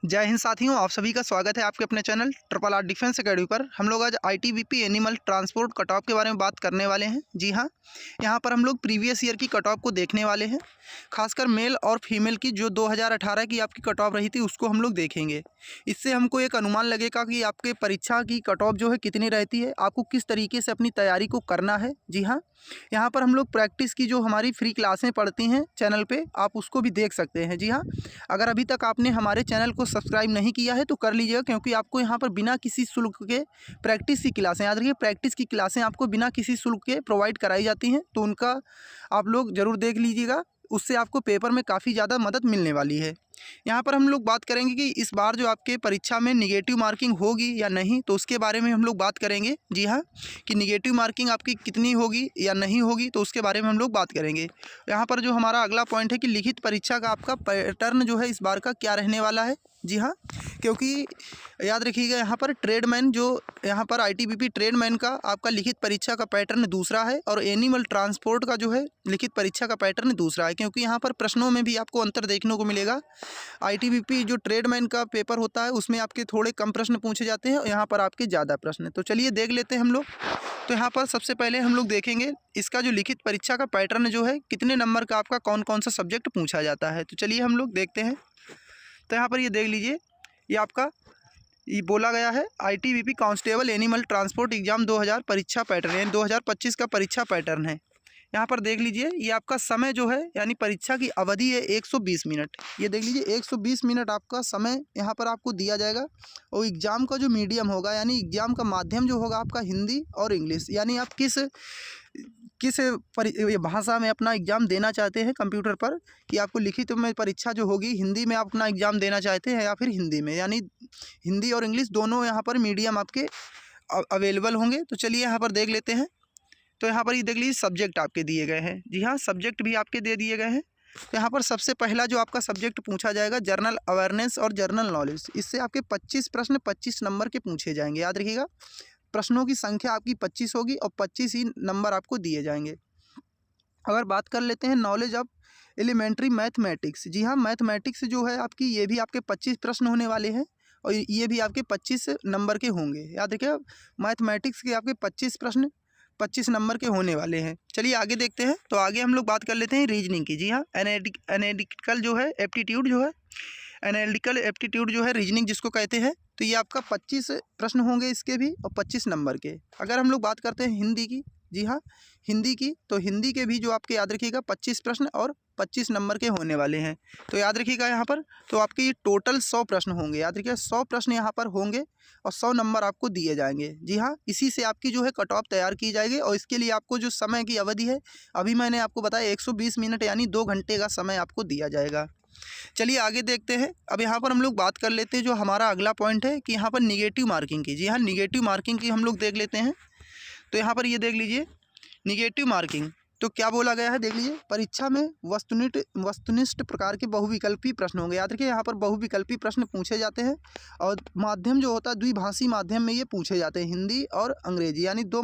जय हिंद साथियों, आप सभी का स्वागत है आपके अपने channel triple R defence academy पर। हम लोग आज ITBP animal transport cut off के बारे में बात करने वाले हैं। जी हाँ, यहाँ पर हम लोग प्रीवियस ईयर की कट ऑफ को देखने वाले हैं। खासकर मेल और फीमेल की जो 2018 की आपकी कट ऑफ रही थी उसको हम लोग देखेंगे। इससे हमको एक अनुमान लगेगा कि आपके परीक्षा की कट ऑफ जो है कितनी रहती है, आपको किस तरीके से अपनी तैयारी को करना है। जी हाँ, यहाँ पर हम लोग प्रैक्टिस की जो हमारी फ्री क्लासें पढ़ती हैं चैनल पे, आप उसको भी देख सकते हैं। जी हाँ, अगर अभी तक आपने हमारे चैनल को सब्सक्राइब नहीं किया है तो कर लीजिएगा, क्योंकि आपको यहाँ पर बिना किसी शुल्क के प्रैक्टिस की क्लासें, याद रखिए प्रैक्टिस की क्लासें आपको बिना किसी शुल्क के प्रोवाइड कराई जाती हैं। तो उनका आप लोग ज़रूर देख लीजिएगा, उससे आपको पेपर में काफ़ी ज़्यादा मदद मिलने वाली है। यहाँ पर हम लोग बात करेंगे कि इस बार जो आपके परीक्षा में निगेटिव मार्किंग होगी या नहीं, तो उसके बारे में हम लोग बात करेंगे। जी हाँ, कि निगेटिव मार्किंग आपकी कितनी होगी या नहीं होगी, तो उसके बारे में हम लोग बात करेंगे। यहाँ पर जो हमारा अगला पॉइंट है कि लिखित परीक्षा का आपका पैटर्न जो है इस बार का क्या रहने वाला है। जी हाँ, क्योंकि याद रखिएगा यहाँ पर ट्रेडमैन जो यहाँ पर आईटीबीपी ट्रेडमैन का आपका लिखित परीक्षा का पैटर्न दूसरा है और एनिमल ट्रांसपोर्ट का जो है लिखित परीक्षा का पैटर्न दूसरा है, क्योंकि यहाँ पर प्रश्नों में भी आपको अंतर देखने को मिलेगा। आईटीबीपी जो ट्रेडमैन का पेपर होता है उसमें आपके थोड़े कम प्रश्न पूछे जाते हैं और यहाँ पर आपके ज़्यादा प्रश्न। तो चलिए देख लेते हैं हम लोग। तो यहाँ पर सबसे पहले हम लोग देखेंगे इसका जो लिखित परीक्षा का पैटर्न जो है कितने नंबर का आपका कौन कौन सा सब्जेक्ट पूछा जाता है। तो चलिए हम लोग देखते हैं। तो यहाँ पर ये देख लीजिए, ये आपका ये बोला गया है ITBP constable animal transport exam 2000 परीक्षा पैटर्न, यानी 2025 का परीक्षा पैटर्न है। यहाँ पर देख लीजिए, ये आपका समय जो है यानी परीक्षा की अवधि है 120 मिनट। ये देख लीजिए 120 मिनट आपका समय यहाँ पर आपको दिया जाएगा। और एग्ज़ाम का जो मीडियम होगा यानी एग्ज़ाम का माध्यम जो होगा आपका हिंदी और इंग्लिश, यानी आप किस भाषा में अपना एग्ज़ाम देना चाहते हैं कंप्यूटर पर, कि आपको लिखित में परीक्षा जो होगी हिंदी में आप अपना एग्ज़ाम देना चाहते हैं या फिर हिंदी में, यानी हिंदी और इंग्लिश दोनों यहाँ पर मीडियम आपके अवेलेबल होंगे। तो चलिए यहाँ पर देख लेते हैं। तो यहाँ पर ये देख लीजिए सब्जेक्ट आपके दिए गए हैं। जी हाँ, सब्जेक्ट भी आपके दे दिए गए हैं। तो यहाँ पर सबसे पहला जो आपका सब्जेक्ट पूछा जाएगा जनरल अवेयरनेस और जनरल नॉलेज। इससे आपके 25 प्रश्न 25 नंबर के पूछे जाएंगे। याद रखिएगा, प्रश्नों की संख्या आपकी 25 होगी और 25 ही नंबर आपको दिए जाएंगे। अगर बात कर लेते हैं नॉलेज ऑफ एलिमेंट्री मैथमेटिक्स। जी हाँ, मैथमेटिक्स जो है आपकी, ये भी आपके 25 प्रश्न होने वाले हैं और ये भी आपके 25 नंबर के होंगे। याद रखिए, मैथमेटिक्स के आपके 25 प्रश्न 25 नंबर के होने वाले हैं। चलिए आगे देखते हैं। तो आगे हम लोग बात कर लेते हैं रीजनिंग की। जी हाँ, एनालिटिकल जो है एप्टीट्यूड जो है, एनालिटिकल एप्टीट्यूड जो है रीजनिंग जिसको कहते हैं, तो ये आपका 25 प्रश्न होंगे इसके भी और 25 नंबर के। अगर हम लोग बात करते हैं हिंदी की, जी हाँ हिंदी की, तो हिंदी के भी जो आपके याद रखिएगा 25 प्रश्न और 25 नंबर के होने वाले हैं। तो याद रखिएगा यहाँ पर, तो आपके टोटल 100 प्रश्न होंगे। याद रखिएगा 100 प्रश्न यहाँ पर होंगे और 100 नंबर आपको दिए जाएंगे। जी हाँ, इसी से आपकी जो है कट ऑफ तैयार की जाएगी और इसके लिए आपको जो समय की अवधि है, अभी मैंने आपको बताया 120 मिनट यानी 2 घंटे का समय आपको दिया जाएगा। चलिए आगे देखते हैं। अब यहाँ पर हम लोग बात कर लेते हैं जो हमारा अगला पॉइंट है कि यहाँ पर निगेटिव मार्किंग की। जी हाँ, निगेटिव मार्किंग की हम लोग देख लेते हैं। तो यहाँ पर ये देख लीजिए निगेटिव मार्किंग तो क्या बोला गया है, देख लीजिए परीक्षा में वस्तुनिष्ठ प्रकार के बहुविकल्पी प्रश्न होंगे। याद रखिए यहाँ पर बहुविकल्पी प्रश्न पूछे जाते हैं और माध्यम जो होता है द्विभाषी माध्यम में ये पूछे जाते हैं, हिंदी और अंग्रेजी, यानी 2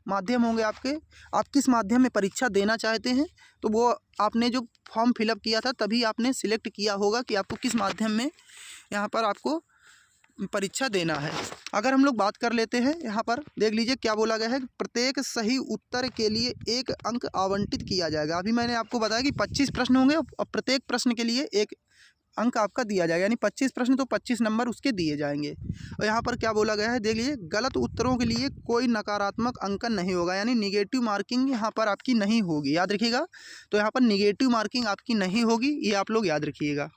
माध्यम होंगे आपके। आप किस माध्यम में परीक्षा देना चाहते हैं, तो वो आपने जो फॉर्म फिलअप किया था तभी आपने सिलेक्ट किया होगा कि आपको किस माध्यम में यहाँ पर आपको परीक्षा देना है। अगर हम लोग बात कर लेते हैं, यहाँ पर देख लीजिए क्या बोला गया है, प्रत्येक सही उत्तर के लिए 1 अंक आवंटित किया जाएगा। अभी मैंने आपको बताया कि 25 प्रश्न होंगे और प्रत्येक प्रश्न के लिए 1 अंक आपका दिया जाएगा, यानी 25 प्रश्न तो 25 नंबर उसके दिए जाएंगे। और यहाँ पर क्या बोला गया है, देख लीजिए गलत उत्तरों के लिए कोई नकारात्मक अंकन नहीं होगा, यानी निगेटिव मार्किंग यहाँ पर आपकी नहीं होगी। याद रखिएगा, तो यहाँ पर निगेटिव मार्किंग आपकी नहीं होगी, ये आप लोग याद रखिएगा।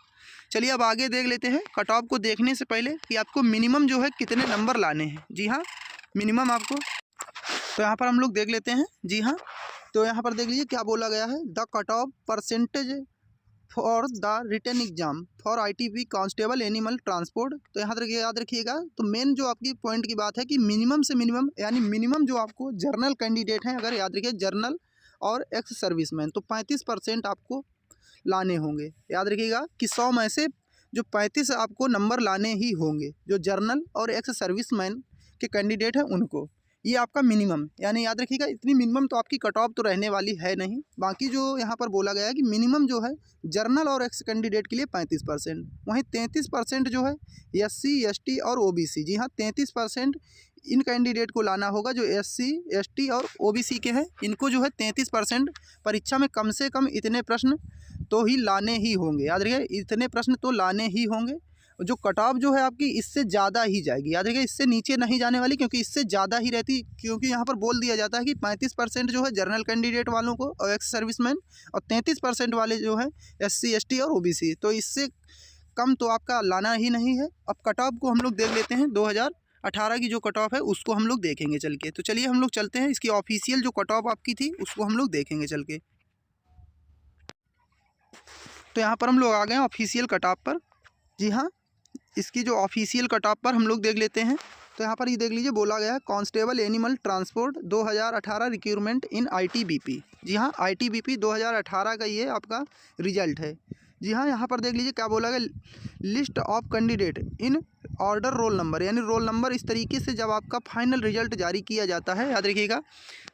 चलिए अब आगे देख लेते हैं कट ऑफ को देखने से पहले कि आपको मिनिमम जो है कितने नंबर लाने हैं। जी हाँ, मिनिमम आपको, तो यहाँ पर हम लोग देख लेते हैं। जी हाँ, तो यहाँ पर देख लीजिए क्या बोला गया है, the cut off percentage for the written exam for ITB constable animal transport. तो यहाँ तक याद रखिएगा, तो मेन जो आपकी पॉइंट की बात है कि मिनिमम से मिनिमम, यानी मिनिमम जो आपको जर्नल कैंडिडेट हैं, अगर याद रखिए जर्नल और एक्स सर्विसमैन, तो 35% आपको लाने होंगे। याद रखिएगा कि 100 में से जो 35 आपको नंबर लाने ही होंगे, जो जर्नल और एक्स सर्विसमैन के कैंडिडेट हैं उनको। ये आपका मिनिमम, यानी याद रखिएगा इतनी मिनिमम तो आपकी कट ऑफ तो रहने वाली है नहीं। बाकी जो यहाँ पर बोला गया है कि मिनिमम जो है जर्नल और एक्स कैंडिडेट के लिए 35%, वहीं 33% जो है SC ST और OBC। जी हाँ, 33% इन कैंडिडेट को लाना होगा जो SC ST और OBC के हैं। इनको जो है 33% परीक्षा में कम से कम इतने प्रश्न तो ही लाने ही होंगे। याद रखिए इतने प्रश्न तो लाने ही होंगे। जो कट ऑफ जो है आपकी इससे ज़्यादा ही जाएगी। याद रखिए इससे नीचे नहीं जाने वाली, क्योंकि इससे ज़्यादा ही रहती, क्योंकि यहाँ पर बोल दिया जाता है कि 35% जो है जनरल कैंडिडेट वालों को और एक्स सर्विसमैन, और 33% वाले जो है SC ST और OBC। तो इससे कम तो आपका लाना ही नहीं है। अब कट ऑफ को हम लोग देख लेते हैं, 2018 की जो कट ऑफ है उसको हम लोग देखेंगे चल के। तो चलिए हम लोग चलते हैं, इसकी ऑफिशियल जो कट ऑफ आपकी थी उसको हम लोग देखेंगे चल के। तो यहाँ पर हम लोग आ गए हैं ऑफिशियल कट ऑफ पर। जी हाँ, इसकी जो ऑफिशियल कट ऑफ पर हम लोग देख लेते हैं। तो यहाँ पर ये देख लीजिए, बोला गया है कांस्टेबल एनिमल ट्रांसपोर्ट 2018 रिक्रूटमेंट इन ITBP। जी हाँ, ITBP 2018 का ये आपका रिजल्ट है। जी हाँ, यहाँ पर देख लीजिए क्या बोला गया, list of candidate in order roll number, यानी रोल नंबर इस तरीके से जब आपका फाइनल रिजल्ट जारी किया जाता है। याद रखिएगा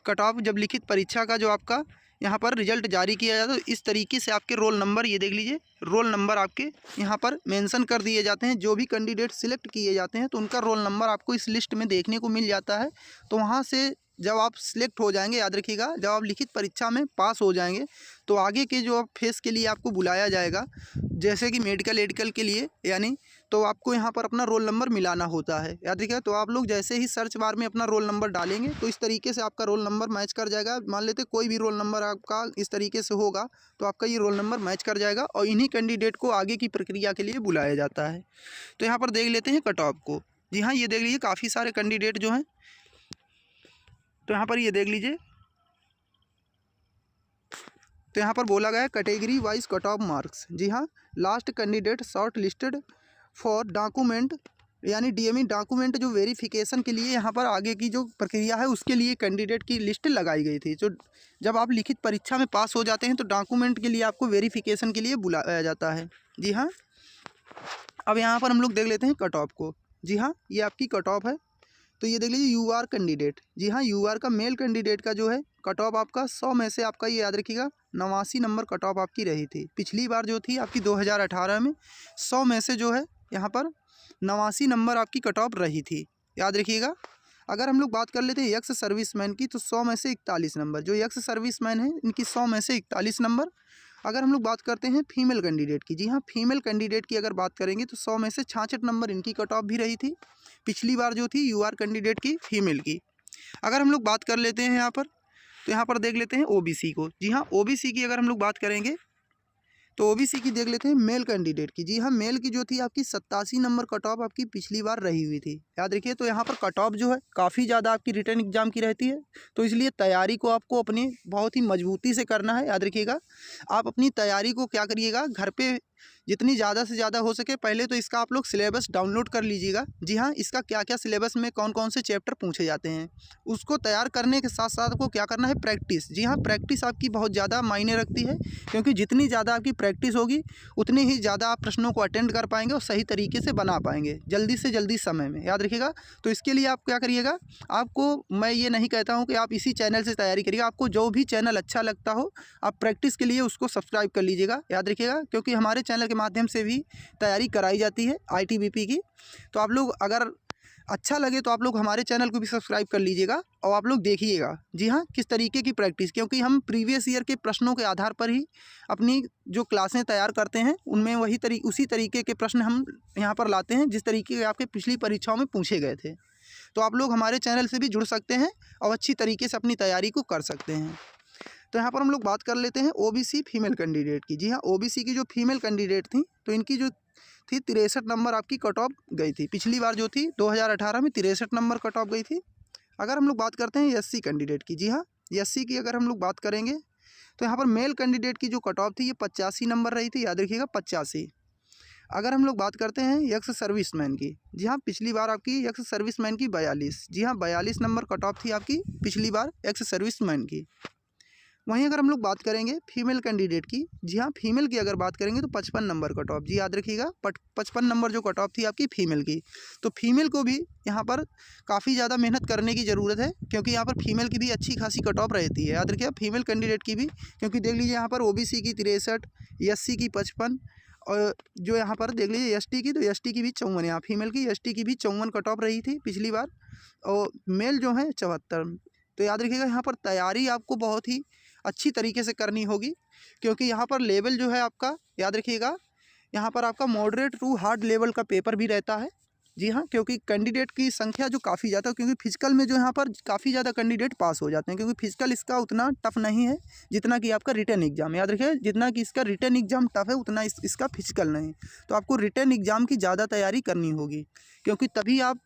कट ऑफ जब लिखित परीक्षा का जो आपका यहाँ पर रिजल्ट जारी किया जाता है तो इस तरीके से आपके रोल नंबर, ये देख लीजिए रोल नंबर आपके यहाँ पर मेंशन कर दिए जाते हैं। जो भी कैंडिडेट सिलेक्ट किए जाते हैं तो उनका रोल नंबर आपको इस लिस्ट में देखने को मिल जाता है। तो वहाँ से जब आप सिलेक्ट हो जाएंगे, याद रखिएगा जब आप लिखित परीक्षा में पास हो जाएंगे तो आगे के जो फेस के लिए आपको बुलाया जाएगा, जैसे कि मेडिकल एडिकल के लिए, यानी तो आपको यहाँ पर अपना रोल नंबर मिलाना होता है। याद रखिएगा, तो आप लोग जैसे ही सर्च बार में अपना रोल नंबर डालेंगे तो इस तरीके से आपका रोल नंबर मैच कर जाएगा। मान लेते कोई भी रोल नंबर आपका इस तरीके से होगा तो आपका ये रोल नंबर मैच कर जाएगा और इन्हीं कैंडिडेट को आगे की प्रक्रिया के लिए बुलाया जाता है। तो यहाँ पर देख लेते हैं कट ऑफ को। जी हाँ, ये देख लीजिए काफ़ी सारे कैंडिडेट जो हैं, तो यहाँ पर ये देख लीजिए, तो यहाँ पर बोला गया है category wise cut off marks. जी हाँ, last candidate short listed for document, यानी DME डॉक्यूमेंट जो वेरिफिकेशन के लिए यहाँ पर आगे की जो प्रक्रिया है उसके लिए कैंडिडेट की लिस्ट लगाई गई थी। जो जब आप लिखित परीक्षा में पास हो जाते हैं तो डॉक्यूमेंट के लिए आपको वेरिफिकेशन के लिए बुलाया जाता है। जी हाँ, अब यहाँ पर हम लोग देख लेते हैं कट ऑफ को। जी हाँ, ये आपकी कट ऑफ है। तो ये देख लीजिए UR कैंडिडेट। जी हाँ, UR का मेल कैंडिडेट का जो है कट ऑफ आपका 100 में से आपका, ये याद रखिएगा 89 नंबर कट ऑफ आपकी रही थी। पिछली बार जो थी आपकी 2018 में 100 में से जो है यहाँ पर 89 नंबर आपकी कट ऑफ रही थी। याद रखिएगा। अगर हम लोग बात कर लेते हैं एक्स सर्विसमैन की तो 100 में से 41 नंबर, जो एक्स सर्विसमैन है इनकी 100 में से 41 नंबर। अगर हम लोग बात करते हैं फीमेल कैंडिडेट की, जी हाँ फीमेल कैंडिडेट की अगर बात करेंगे तो 100 में से 66 नंबर इनकी कट ऑफ भी रही थी पिछली बार जो थी UR कैंडिडेट की फीमेल की। अगर हम लोग बात कर लेते हैं यहाँ पर, तो यहाँ पर देख लेते हैं OBC को। जी हाँ, OBC की अगर हम लोग बात करेंगे तो OBC की देख लेते हैं मेल कैंडिडेट की। जी हाँ, मेल की जो थी आपकी 87 नंबर कट ऑफ आपकी पिछली बार रही हुई थी। याद रखिए, तो यहाँ पर कट ऑफ जो है काफ़ी ज़्यादा आपकी रिटर्न एग्जाम की रहती है, तो इसलिए तैयारी को आपको अपनी बहुत ही मजबूती से करना है। याद रखिएगा, आप अपनी तैयारी को क्या करिएगा, घर पे जितनी ज़्यादा से ज़्यादा हो सके पहले तो इसका आप लोग सिलेबस डाउनलोड कर लीजिएगा। जी हाँ, इसका क्या क्या सिलेबस में कौन कौन से चैप्टर पूछे जाते हैं उसको तैयार करने के साथ साथ आपको क्या करना है, प्रैक्टिस। जी हाँ, प्रैक्टिस आपकी बहुत ज़्यादा मायने रखती है, क्योंकि जितनी ज़्यादा आपकी प्रैक्टिस होगी उतनी ही ज़्यादा आप प्रश्नों को अटेंड कर पाएंगे और सही तरीके से बना पाएंगे जल्दी से जल्दी समय में। याद रखिएगा, तो इसके लिए आप क्या करिएगा, आपको मैं ये नहीं कहता हूँ कि आप इसी चैनल से तैयारी करिएगा, आपको जो भी चैनल अच्छा लगता हो आप प्रैक्टिस के लिए उसको सब्सक्राइब कर लीजिएगा। याद रखिएगा, क्योंकि हमारे चैनल के माध्यम से भी तैयारी कराई जाती है ITBP की। तो आप लोग अगर अच्छा लगे तो आप लोग हमारे चैनल को भी सब्सक्राइब कर लीजिएगा और आप लोग देखिएगा जी हाँ किस तरीके की प्रैक्टिस, क्योंकि हम प्रीवियस ईयर के प्रश्नों के आधार पर ही अपनी जो क्लासें तैयार करते हैं उनमें उसी तरीके के प्रश्न हम यहाँ पर लाते हैं जिस तरीके के आपके पिछली परीक्षाओं में पूछे गए थे। तो आप लोग हमारे चैनल से भी जुड़ सकते हैं और अच्छी तरीके से अपनी तैयारी को कर सकते हैं। तो यहाँ पर हम लोग बात कर लेते हैं OBC फीमेल कैंडिडेट की। जी हाँ, OBC की जो फीमेल कैंडिडेट थी तो इनकी जो थी 63 नंबर आपकी कट ऑफ गई थी। पिछली बार जो थी 2018 में 63 नंबर कट ऑफ गई थी। अगर हम लोग बात करते हैं SC कैंडिडेट की, जी हाँ SC की अगर हम लोग बात करेंगे तो यहाँ पर मेल कैंडिडेट की जो कट ऑफ थी ये 85 नंबर रही थी। याद रखिएगा 85। अगर हम लोग बात करते हैं एक्स सर्विसमैन की, जी हाँ पिछली बार आपकी एक्स सर्विसमैन की 42, जी हाँ 42 नंबर कट ऑफ थी आपकी पिछली बार एक्स सर्विसमैन की। वहीं अगर हम लोग बात करेंगे फीमेल कैंडिडेट की, जी हाँ फीमेल की अगर बात करेंगे तो 55 नंबर कट ऑफ, जी याद रखिएगा 55 नंबर जो कट ऑफ थी आपकी फीमेल की। तो फीमेल को भी यहाँ पर काफ़ी ज़्यादा मेहनत करने की ज़रूरत है, क्योंकि यहाँ पर फीमेल की भी अच्छी खासी कट ऑफ रहती है, याद रखिएगा फीमेल कैंडिडेट की भी। क्योंकि देख लीजिए यहाँ पर OBC की 63, SC की 55, और जो यहाँ पर देख लीजिए ST की, तो ST की भी 54, यहाँ फीमेल की ST की भी 54 कट ऑफ रही थी पिछली बार, और मेल जो है 74। तो याद रखिएगा यहाँ पर तैयारी आपको बहुत ही अच्छी तरीके से करनी होगी, क्योंकि यहाँ पर लेवल जो है आपका, याद रखिएगा यहाँ पर आपका मॉडरेट टू हार्ड लेवल का पेपर भी रहता है। जी हाँ, क्योंकि कैंडिडेट की संख्या जो काफ़ी ज़्यादा, क्योंकि फिजिकल में जो यहाँ पर काफ़ी ज़्यादा कैंडिडेट पास हो जाते हैं, क्योंकि फिजिकल इसका उतना टफ नहीं है जितना कि आपका रिटन एग्जाम, याद रखिए जितना कि इसका रिटन एग्जाम टफ है उतना इसका फिजिकल नहीं। तो आपको रिटन एग्जाम की ज़्यादा तैयारी करनी होगी, क्योंकि तभी आप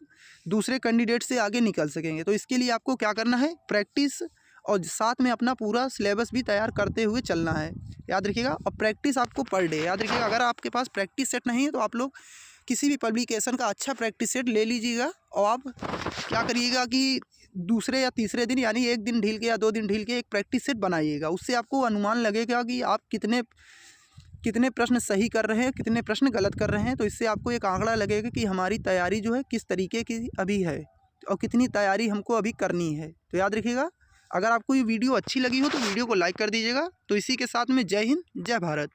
दूसरे कैंडिडेट से आगे निकल सकेंगे। तो इसके लिए आपको क्या करना है, प्रैक्टिस और साथ में अपना पूरा सिलेबस भी तैयार करते हुए चलना है, याद रखिएगा। और प्रैक्टिस आपको पर डे, याद रखिएगा अगर आपके पास प्रैक्टिस सेट नहीं है तो आप लोग किसी भी पब्लिकेशन का अच्छा प्रैक्टिस सेट ले लीजिएगा, और आप क्या करिएगा कि दूसरे या तीसरे दिन, यानी एक दिन ढील के या 2 दिन ढील के एक प्रैक्टिस सेट बनाइएगा। उससे आपको अनुमान लगेगा कि आप कितने प्रश्न सही कर रहे हैं, कितने प्रश्न गलत कर रहे हैं। तो इससे आपको एक आंकड़ा लगेगा कि हमारी तैयारी जो है किस तरीके की अभी है और कितनी तैयारी हमको अभी करनी है। तो याद रखिएगा, अगर आपको ये वीडियो अच्छी लगी हो तो वीडियो को लाइक कर दीजिएगा। तो इसी के साथ में जय हिंद, जय भारत।